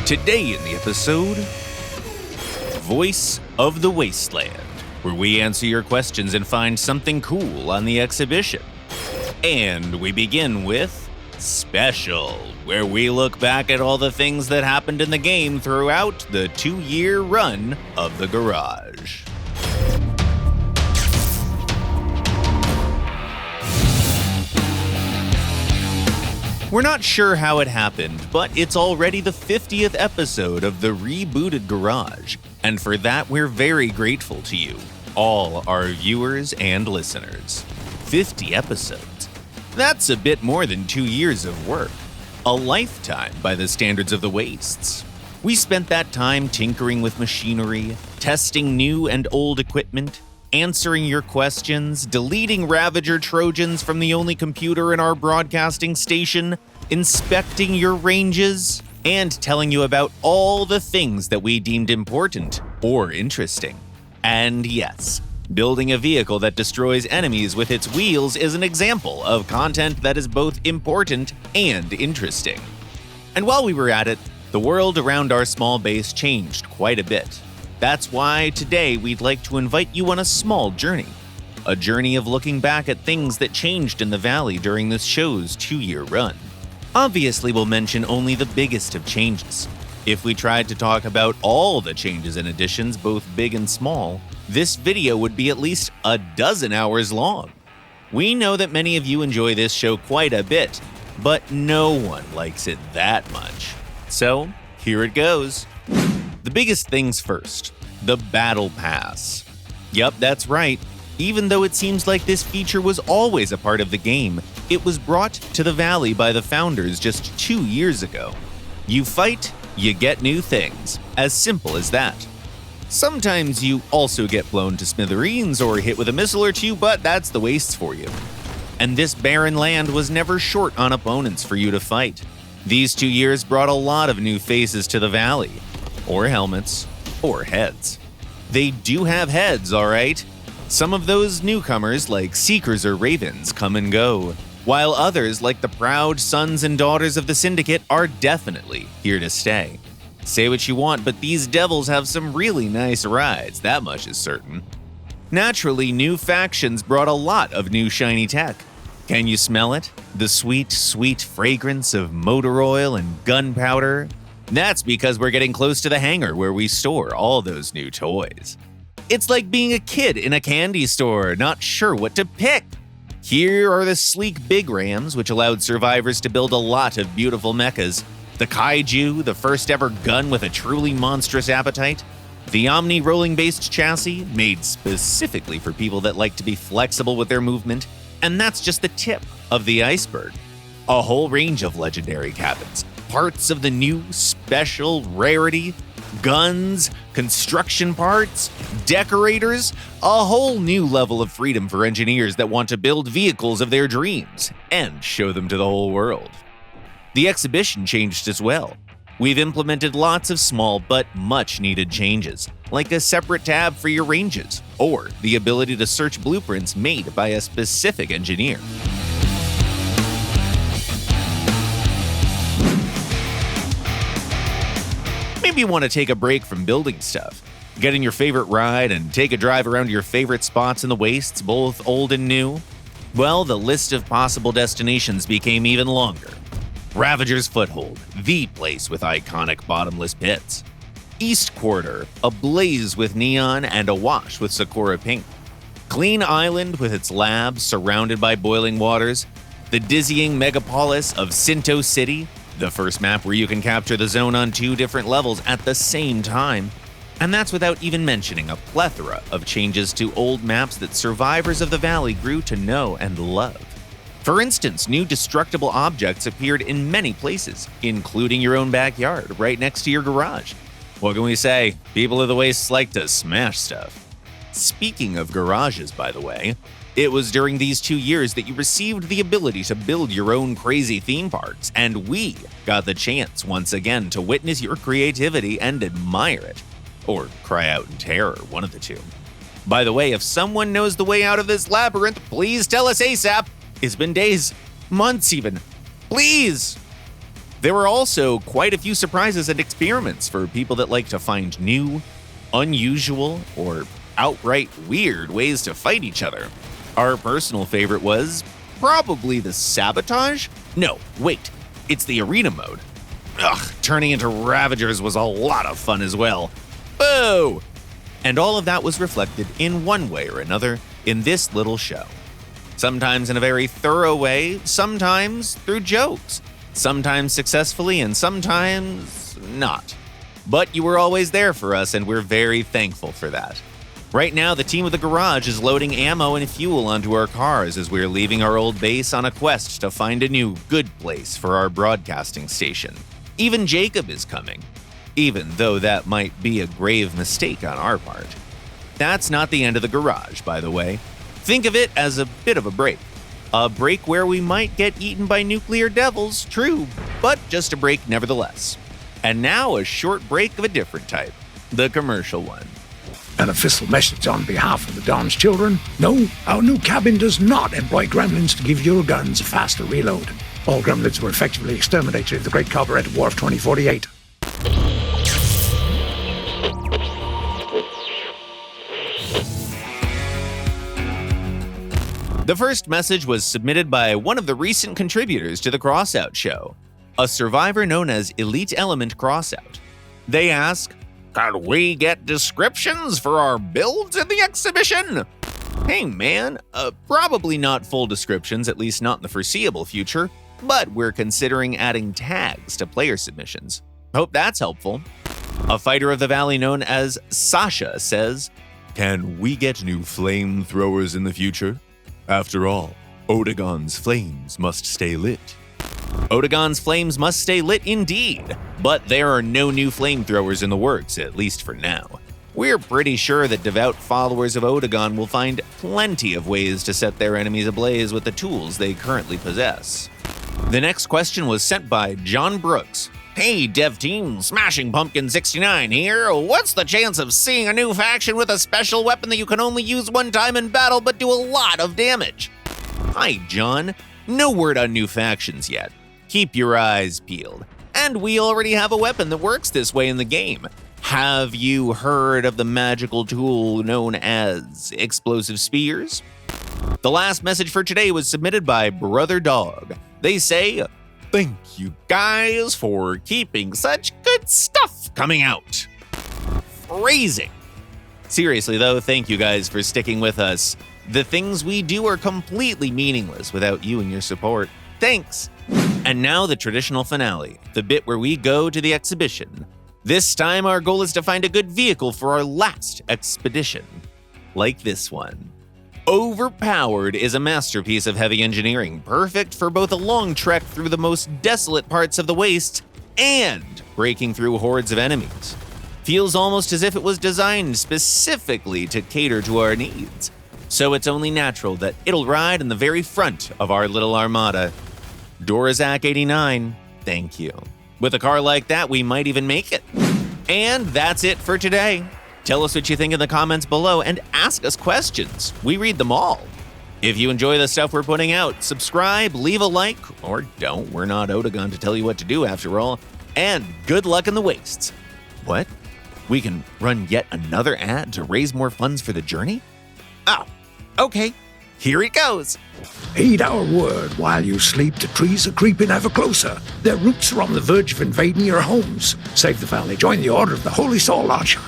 Today in the episode, Voice of the Wasteland, where we answer your questions and find something cool on the exhibition. And we begin with Special, where we look back at all the things that happened in the game throughout the 2-year run of the garage. We're not sure how it happened, but it's already the 50th episode of the rebooted garage, and for that we're very grateful to you, all our viewers and listeners. 50 episodes. That's a bit more than 2 years of work. A lifetime by the standards of the Wastes. We spent that time tinkering with machinery, testing new and old equipment, answering your questions, deleting Ravager Trojans from the only computer in our broadcasting station, inspecting your ranges, and telling you about all the things that we deemed important or interesting. And yes, building a vehicle that destroys enemies with its wheels is an example of content that is both important and interesting. And while we were at it, the world around our small base changed quite a bit. That's why today we'd like to invite you on a small journey. A journey of looking back at things that changed in the valley during this show's 2-year run. Obviously, we'll mention only the biggest of changes. If we tried to talk about all the changes and additions, both big and small, this video would be at least a dozen hours long. We know that many of you enjoy this show quite a bit, but no one likes it that much. So, here it goes. The biggest things first, the Battle Pass. Yup, that's right. Even though it seems like this feature was always a part of the game, it was brought to the Valley by the founders just 2 years ago. You fight, you get new things. As simple as that. Sometimes you also get blown to smithereens or hit with a missile or two, but that's the Wastes for you. And this barren land was never short on opponents for you to fight. These 2 years brought a lot of new faces to the Valley. Or helmets, or heads. They do have heads, alright? Some of those newcomers, like Seekers or Ravens, come and go, while others, like the proud sons and daughters of the Syndicate, are definitely here to stay. Say what you want, but these devils have some really nice rides, that much is certain. Naturally, new factions brought a lot of new shiny tech. Can you smell it? The sweet, sweet fragrance of motor oil and gunpowder? That's because we're getting close to the hangar where we store all those new toys. It's like being a kid in a candy store, not sure what to pick. Here are the sleek big rams, which allowed survivors to build a lot of beautiful mechas. The kaiju, the first ever gun with a truly monstrous appetite. The Omni rolling-based chassis, made specifically for people that like to be flexible with their movement. And that's just the tip of the iceberg. A whole range of legendary cabins. Parts of the new special rarity, guns, construction parts, decorators, a whole new level of freedom for engineers that want to build vehicles of their dreams and show them to the whole world. The exhibition changed as well. We've implemented lots of small but much needed changes, like a separate tab for your ranges, or the ability to search blueprints made by a specific engineer. Maybe you want to take a break from building stuff, get in your favorite ride and take a drive around your favorite spots in the Wastes, both old and new? Well, the list of possible destinations became even longer. Ravager's Foothold, the place with iconic bottomless pits. East Quarter, ablaze with neon and awash with Sakura pink. Clean Island with its labs surrounded by boiling waters. The dizzying megapolis of Sinto City, the first map where you can capture the zone on 2 different levels at the same time. And that's without even mentioning a plethora of changes to old maps that survivors of the Valley grew to know and love. For instance, new destructible objects appeared in many places, including your own backyard, right next to your garage. What can we say? People of the Wastes like to smash stuff. Speaking of garages, by the way, it was during these 2 years that you received the ability to build your own crazy theme parks, and we got the chance once again to witness your creativity and admire it. Or cry out in terror, one of the two. By the way, if someone knows the way out of this labyrinth, please tell us ASAP. It's been days, months even. Please! There were also quite a few surprises and experiments for people that like to find new, unusual, or outright weird ways to fight each other. Our personal favorite was probably the sabotage? No, wait, it's the arena mode. Ugh, turning into Ravagers was a lot of fun as well. Boo! And all of that was reflected in one way or another in this little show. Sometimes in a very thorough way, sometimes through jokes, sometimes successfully and sometimes not. But you were always there for us and we're very thankful for that. Right now, the team of the garage is loading ammo and fuel onto our cars as we're leaving our old base on a quest to find a new good place for our broadcasting station. Even Jacob is coming, even though that might be a grave mistake on our part. That's not the end of the garage, by the way. Think of it as a bit of a break. A break where we might get eaten by nuclear devils, true, but just a break nevertheless. And now a short break of a different type, the commercial one. An official message on behalf of the Dawn's children. No, our new cabin does not employ gremlins to give your guns a faster reload. All gremlins were effectively exterminated at the Great Carburetor War of 2048. The first message was submitted by one of the recent contributors to the Crossout show, a survivor known as Elite Element Crossout. They ask, "Can we get descriptions for our builds in the exhibition?" Hey man, probably not full descriptions, at least not in the foreseeable future, but we're considering adding tags to player submissions. Hope that's helpful. A fighter of the valley known as Sasha says, "Can we get new flamethrowers in the future? After all, Odegon's flames must stay lit." Odegon's flames must stay lit indeed, but there are no new flamethrowers in the works, at least for now. We're pretty sure that devout followers of Odegon will find plenty of ways to set their enemies ablaze with the tools they currently possess. The next question was sent by John Brooks. "Hey dev team, Smashing Pumpkin 69 here. What's the chance of seeing a new faction with a special weapon that you can only use one time in battle but do a lot of damage?" Hi John, no word on new factions yet. Keep your eyes peeled. And we already have a weapon that works this way in the game. Have you heard of the magical tool known as explosive spears? The last message for today was submitted by Brother Dog. They say, "Thank you guys for keeping such good stuff coming out." Phrasing. Seriously though, thank you guys for sticking with us. The things we do are completely meaningless without you and your support. Thanks. And now the traditional finale, the bit where we go to the exhibition. This time our goal is to find a good vehicle for our last expedition. Like this one. Overpowered is a masterpiece of heavy engineering, perfect for both a long trek through the most desolate parts of the Waste and breaking through hordes of enemies. Feels almost as if it was designed specifically to cater to our needs. So it's only natural that it'll ride in the very front of our little armada. Dorazak 89, thank you. With a car like that, we might even make it. And that's it for today. Tell us what you think in the comments below and ask us questions. We read them all. If you enjoy the stuff we're putting out, subscribe, leave a like, or don't. We're not Odegon to tell you what to do after all. And good luck in the wastes. What? We can run yet another ad to raise more funds for the journey? Oh, okay. Here it goes. Heed our word while you sleep. The trees are creeping ever closer. Their roots are on the verge of invading your homes. Save the valley. Join the Order of the Holy Soul Archer.